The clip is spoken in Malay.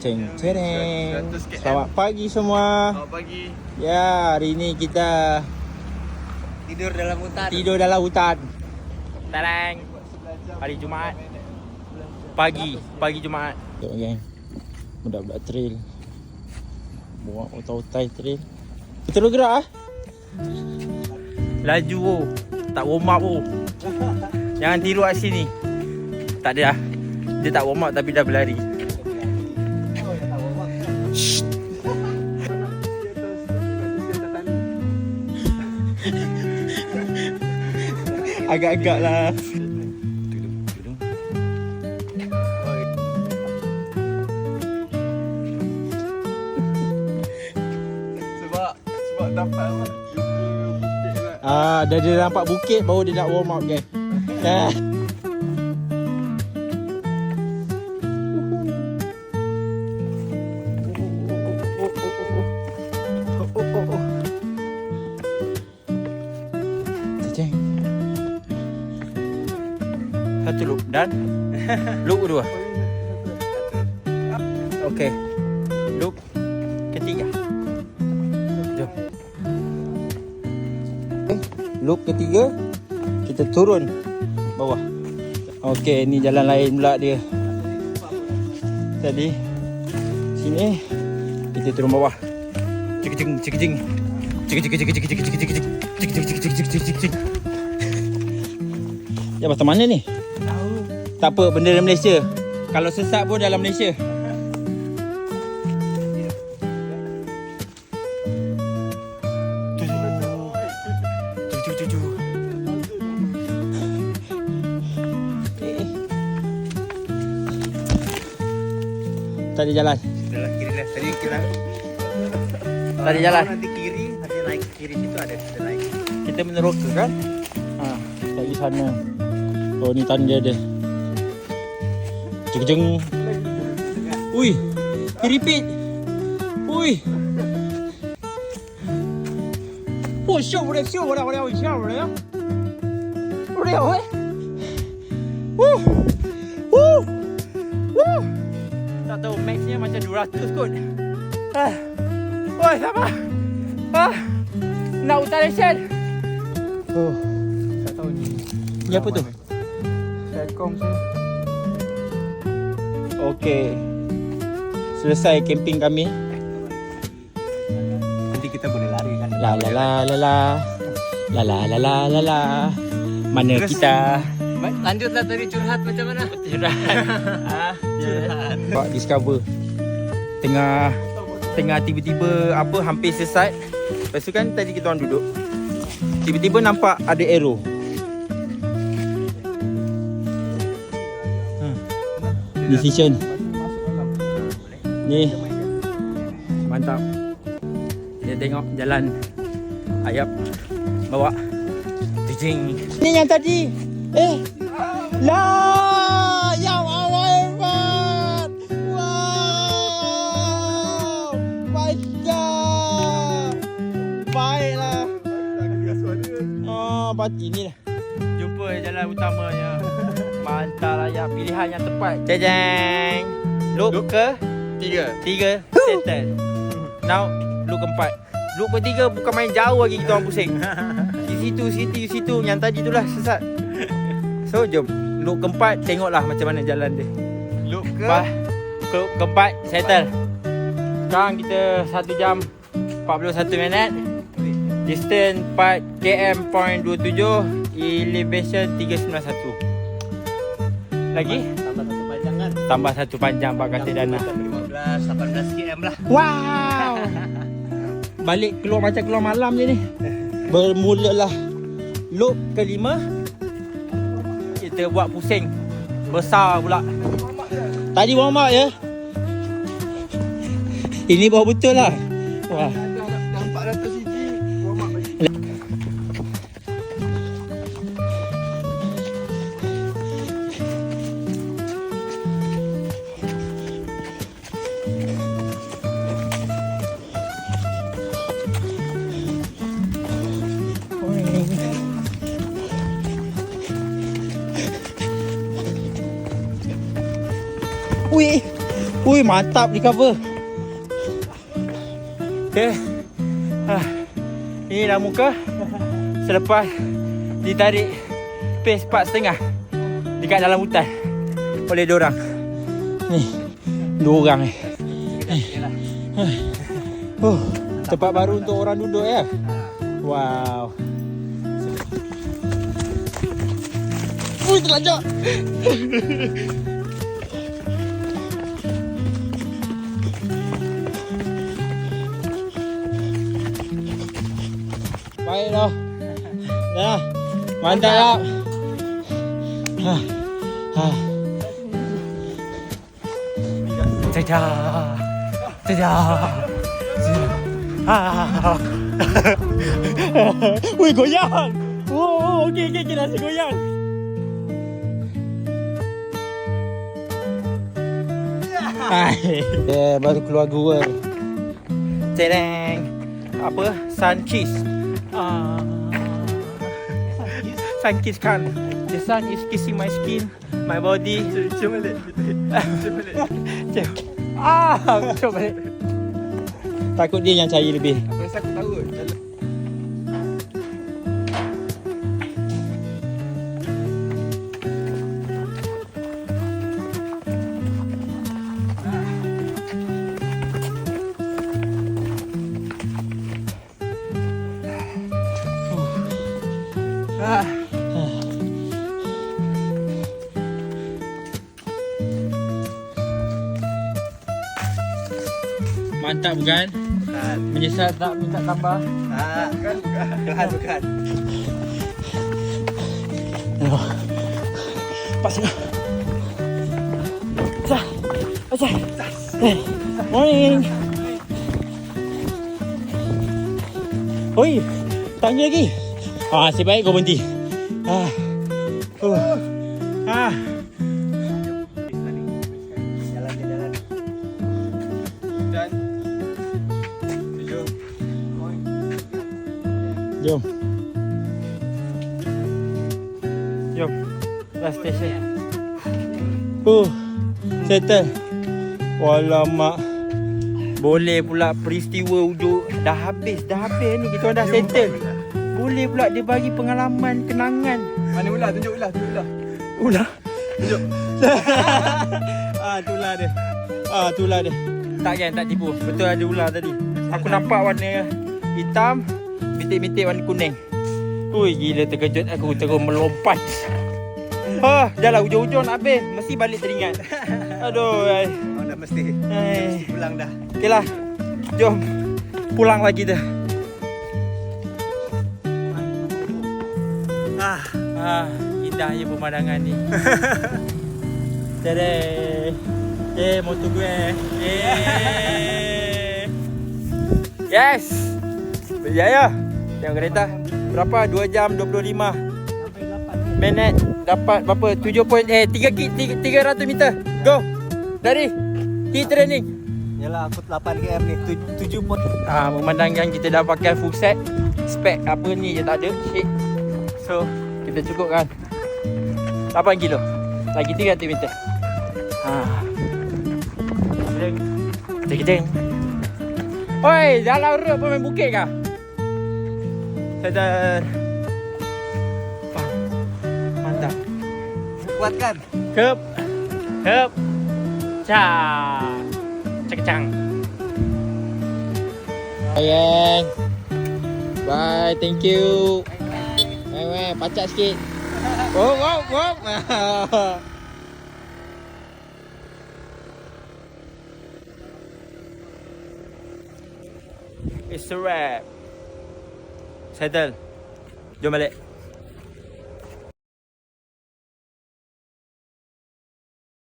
Ceng cereng. Selamat pagi semua. Selamat pagi. Ya, hari ni kita Tidur dalam hutan. tidur dalam hutan. Terang. Hari Jumaat. Pagi Jumaat. Tengok geng. Budak-budak trail. Bawa otai-otai trail. Kita terus gerak ah. Laju oh. Tak warm up oh. Jangan tiru kat sini. Tak ada ah. Dia tak warm up tapi dah berlari. Agak-agak lah. Sebab dapat apa? Dia nampak bukit baru dia nak warm up guys. Satu loop dan loop kedua. Okey. Loop ketiga. Jom. Loop ketiga kita turun bawah. Okey, ni jalan lain pula dia. Tadi sini kita turun bawah. Cik-cik cik-cik. Cik-cik. Ya, pasal mana ni? Tak apa, bendera Malaysia. Kalau sesat pun dalam Malaysia. Tadi jalan. Dalam kiri lah. Tadi kita Tadi jalan. nanti kiri, nanti naik kiri situ ada naik. Kita meneroka kan? Dari sana. Oh, ni tanda dia. Jeng. Ui, repeat. Ui. Oh, show boleh. Boleh, oi. Tak tahu maxnya macam 200 kot. Oi, sabar. Nak utilization. Oh, tak tahu ni. Ni apa tu? Telkom saya. Okey. Selesai camping kami. Nanti kita boleh lari kan. La. Mana Terus, kita? Lanjutlah tadi curhat macam mana? Curhat. Pak discover. Tengah tiba-tiba hampir sesat. Lepas tu kan tadi kita orang duduk. Tiba-tiba nampak ada arrow. Decision. Ni. Mantap. Dia tengok jalan. Ayap bawa. Jing. Ni yang tadi. La, yang awal hebat. Wow. Baiklah. Oh, pati ni lah. Jumpa jalan utamanya. Mantap lah ya, pilihan yang tepat. Jajang. Loop ke? Tiga. Settle. Now, loop keempat. Loop ketiga bukan main jauh lagi kita orang pusing. Di situ. Yang tadi tu lah sesat. So, jom. Loop keempat, tengoklah macam mana jalan dia. Loop keempat, settle. Sekarang kita 1 jam 41 minit. Distance 4 km.27. Elevation 391. Lagi? Tambah satu panjang Pak kata Dana. 15-18 km lah. Wow. Balik macam keluar malam je ni. Bermulalah loop kelima. Kita buat pusing. Besar pula. Tadi warm up ya. Ini bawah betul lah. Wah. Nampak 400 cc. Warm up lagi. Ui, Ui, mantap di cover. Okay. Ini dah muka. Selepas ditarik pace 4.5 dekat dalam hutan oleh diorang. Ni, 2 orang ni. Tempat baru untuk orang duduk ya. Wow. Ui, terlanjak. Baik dah. Dah. Mantap lah. Dadah. Dadah. Wih, goyang. Oh, okey, nasi goyang. Baru keluar gua. Tereng. Apa? Sun kiss. Sun kiss kan. The sun is kissing my skin, my body. Cium balik. Cium balik. Takut dia yang cari lebih. Apa yang aku tahu? Mantap bukan? Bukan. Menyesal tak minta tambah? Bukan. Pasal. Morning. Oi, tanya lagi. Sebaik kau berhenti. Jalan. Dan 7 point. Jom. Last station. Settle. Walamak. Boleh pula peristiwa wujud. Dah habis ni. Kita orang dah settle. Boleh pula dia bagi pengalaman, kenangan. Mana ular? Tunjuk ular. Ular? Tunjuk. Itulah dia. Tak kan, tak tipu. Betul ada ular tadi. Aku nampak warna hitam, bintik-bintik warna kuning. Ui, gila terkejut aku, terus melompat. Dah lah hujung-hujung nak habis. Mesti balik teringat. Aduh. Oh, dah mesti pulang dah. Okey lah. Jom. Pulang lagi dah. Indahnya pemandangan ni. Tada. Motor gue. Yes. Berjaya. Tengok kereta. Berapa? 2 jam 25 minit. Dapat berapa? 300 meter. Go. Dari. Key training. Yalah, aku 8 km ni. 7 pun. Memandangkan kita dah pakai full set. Spek apa ni je tak ada. Shit. So, kita cukupkan 8 kilo. Lagi 300 meter. Cek. Oi, jalan road pun main bukit kah? Sedar. Mantap. Kuatkan. Kep. Cakcang. Sayang. Bye, thank you. Bye, pacak sikit. Wop. It's a wrap. Settle. Jom balik.